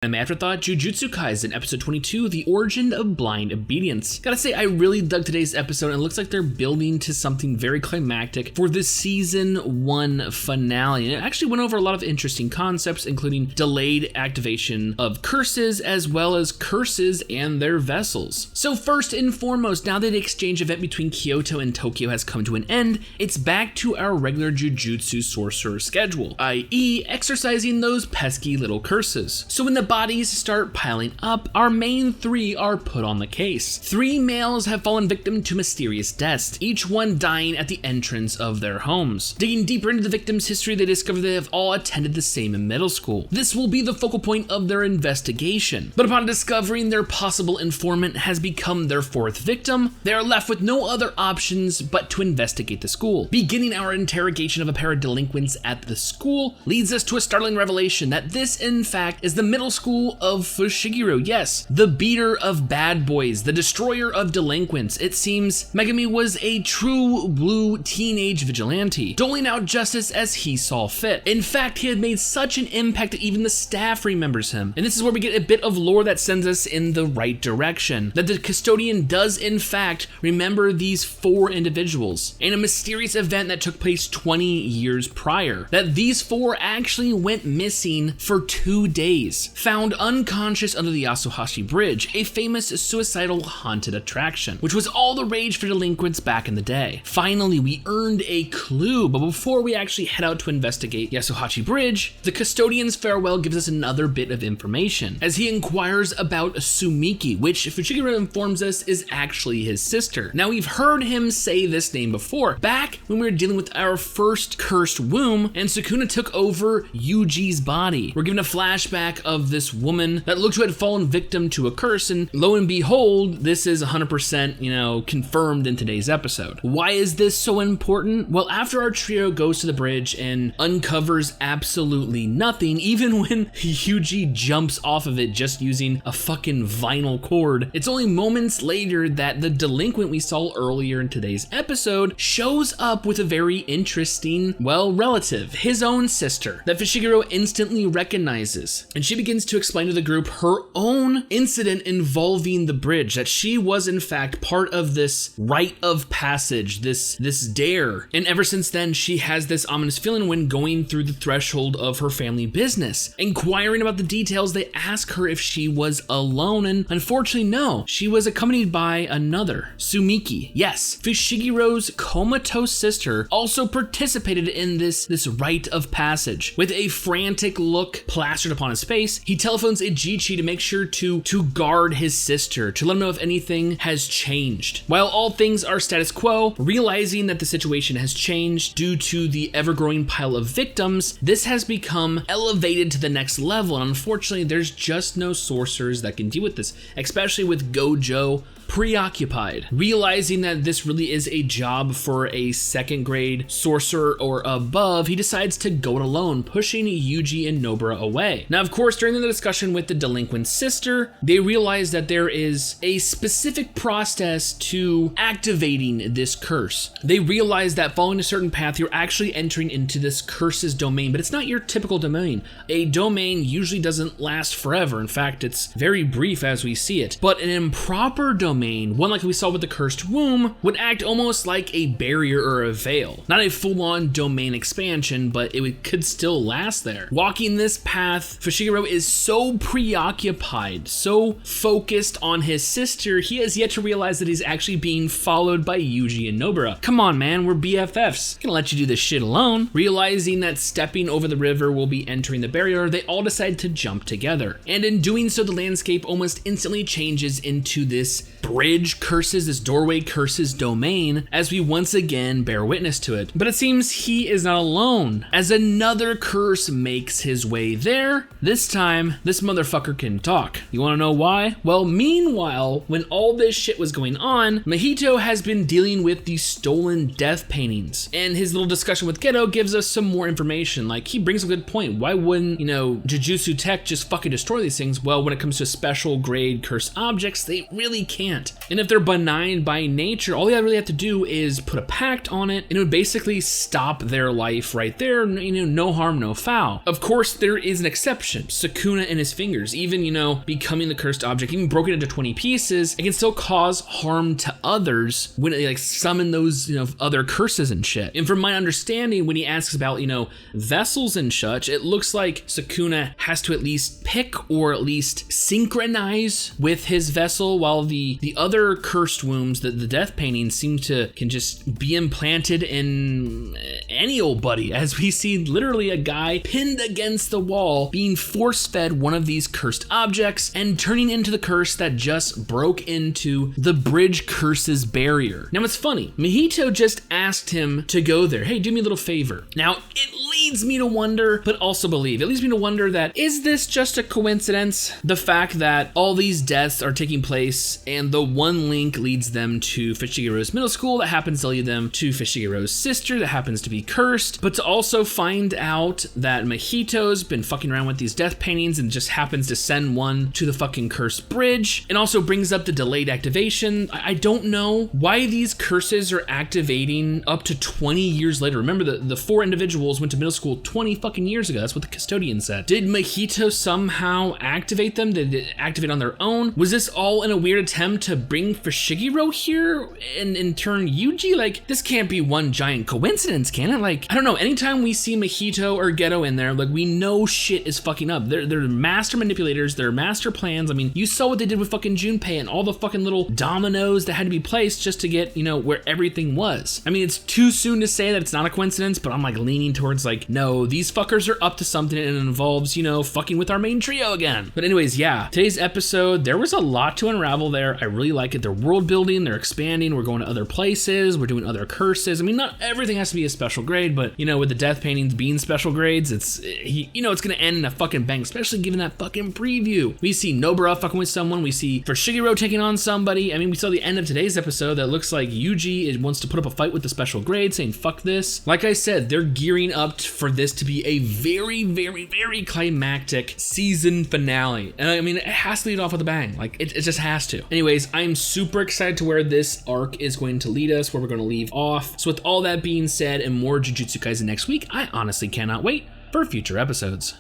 I'm Afterthought, Jujutsu Kaisen, episode 22, The Origin of Blind Obedience. Gotta say, I really dug today's episode, and it looks like they're building to something very climactic for the season 1 finale. And it actually went over a lot of interesting concepts, including delayed activation of curses, as well as curses and their vessels. So first and foremost, now that the exchange event between Kyoto and Tokyo has come to an end, it's back to our regular Jujutsu sorcerer schedule, i.e. exercising those pesky little curses. So when the bodies start piling up, our main 3 are put on the case. 3 males have fallen victim to mysterious deaths, each one dying at the entrance of their homes. Digging deeper into the victims' history, they discover they have all attended the same middle school. This will be the focal point of their investigation. But upon discovering their possible informant has become their 4th victim, they are left with no other options but to investigate the school. Beginning our interrogation of a pair of delinquents at the school leads us to a startling revelation that this, in fact, is the middle school of Fushigoro. Yes, the beater of bad boys, the destroyer of delinquents. It seems Megami was a true blue teenage vigilante, doling out justice as he saw fit. In fact, he had made such an impact that even the staff remembers him. And this is where we get a bit of lore that sends us in the right direction, that the custodian does in fact remember these 4 individuals in a mysterious event that took place 20 years prior, that these 4 actually went missing for 2 days, found unconscious under the Yasuhashi Bridge, a famous suicidal haunted attraction, which was all the rage for delinquents back in the day. Finally, we earned a clue, but before we actually head out to investigate Yasuhashi Bridge, the custodian's farewell gives us another bit of information, as he inquires about Sumiki, which Fushigoro informs us is actually his sister. Now, we've heard him say this name before, back when we were dealing with our first cursed womb, and Sukuna took over Yuji's body. We're given a flashback of this woman that looked to have fallen victim to a curse, and lo and behold, this is 100%, confirmed in today's episode. Why is this so important? Well, after our trio goes to the bridge and uncovers absolutely nothing, even when Yuji jumps off of it just using a fucking vinyl cord, it's only moments later that the delinquent we saw earlier in today's episode shows up with a very interesting, relative, his own sister, that Fushigoro instantly recognizes, and she begins to explain to the group her own incident involving the bridge, that she was in fact part of this rite of passage, this dare, and ever since then she has this ominous feeling when going through the threshold of her family business. Inquiring about the details, they ask her if she was alone, and unfortunately no, she was accompanied by another, Sumiki. Yes, Fushigiro's comatose sister also participated in this rite of passage. With a frantic look plastered upon his face, he telephones Ijichi to make sure to guard his sister, to let him know if anything has changed. While all things are status quo, realizing that the situation has changed due to the ever-growing pile of victims, this has become elevated to the next level, and unfortunately there's just no sorcerers that can deal with this, especially with Gojo preoccupied. Realizing that this really is a job for a 2nd grade sorcerer or above, he decides to go it alone, pushing Yuji and Nobara away. Now, of course, during the discussion with the delinquent sister, they realize that there is a specific process to activating this curse. They realize that following a certain path, you're actually entering into this curse's domain, but it's not your typical domain. A domain usually doesn't last forever. In fact, it's very brief as we see it, but an improper domain, one like we saw with the cursed womb, would act almost like a barrier or a veil. Not a full-on domain expansion, but it could still last there. Walking this path, Fushigoro is so preoccupied, so focused on his sister, he has yet to realize that he's actually being followed by Yuji and Nobara. Come on, man, we're BFFs. I'm gonna let you do this shit alone. Realizing that stepping over the river will be entering the barrier, they all decide to jump together. And in doing so, the landscape almost instantly changes into this bridge curses, this doorway curses domain, as we once again bear witness to it. But it seems he is not alone, as another curse makes his way there. This time, this motherfucker can talk. You wanna know why? Well, meanwhile, when all this shit was going on, Mahito has been dealing with the stolen death paintings, and his little discussion with Geto gives us some more information. Like, he brings a good point. Why wouldn't, Jujutsu Tech just fucking destroy these things? Well, when it comes to special grade cursed objects, they really can't. can't. And if they're benign by nature, all they really have to do is put a pact on it, and it would basically stop their life right there. No harm, no foul. Of course, there is an exception. Sukuna and his fingers, even, becoming the cursed object, even broken into 20 pieces, it can still cause harm to others when it summon those, other curses and shit. And from my understanding, when he asks about, vessels and such, it looks like Sukuna has to at least pick or at least synchronize with his vessel, while the other cursed wombs, the death paintings, can just be implanted in any old buddy, as we see literally a guy pinned against the wall being force-fed one of these cursed objects and turning into the curse that just broke into the bridge curse's barrier. Now it's funny, Mahito just asked him to go there. Hey, do me a little favor. Now it leads me to wonder, but also believe. It leads me to wonder that, is this just a coincidence? The fact that all these deaths are taking place and the one link leads them to Fushigiro's middle school that happens to lead them to Fushigiro's sister that happens to be cursed, but to also find out that Mahito's been fucking around with these death paintings and just happens to send one to the fucking cursed bridge, and also brings up the delayed activation. I don't know why these curses are activating up to 20 years later. Remember, the four individuals went to middle school 20 fucking years ago. That's what the custodian said. Did Mahito somehow activate them? Did it activate on their own? Was this all in a weird attempt to bring Fushiguro here and in turn Yuji? This can't be one giant coincidence, can it? I don't know. Anytime we see Mahito or Geto in there, we know shit is fucking up. They're master manipulators. They're master plans. I mean, you saw what they did with fucking Junpei and all the fucking little dominoes that had to be placed just to get, where everything was. I mean, it's too soon to say that it's not a coincidence, but I'm leaning towards no, these fuckers are up to something, and it involves, fucking with our main trio again. But anyways, yeah, today's episode, there was a lot to unravel there. I really like it. They're world building, they're expanding, we're going to other places, we're doing other curses. I mean, not everything has to be a special grade, but with the death paintings being special grades, it's gonna end in a fucking bang, especially given that fucking preview. We see Nobara fucking with someone, we see Fushiguro taking on somebody. I mean, we saw the end of today's episode that looks like Yuji wants to put up a fight with the special grade, saying fuck this. Like I said, they're gearing up for this to be a very, very, very climactic season finale. And I mean, it has to lead off with a bang. It just has to. Anyways, I'm super excited to where this arc is going to lead us, where we're going to leave off. So with all that being said and more Jujutsu Kaisen next week, I honestly cannot wait for future episodes.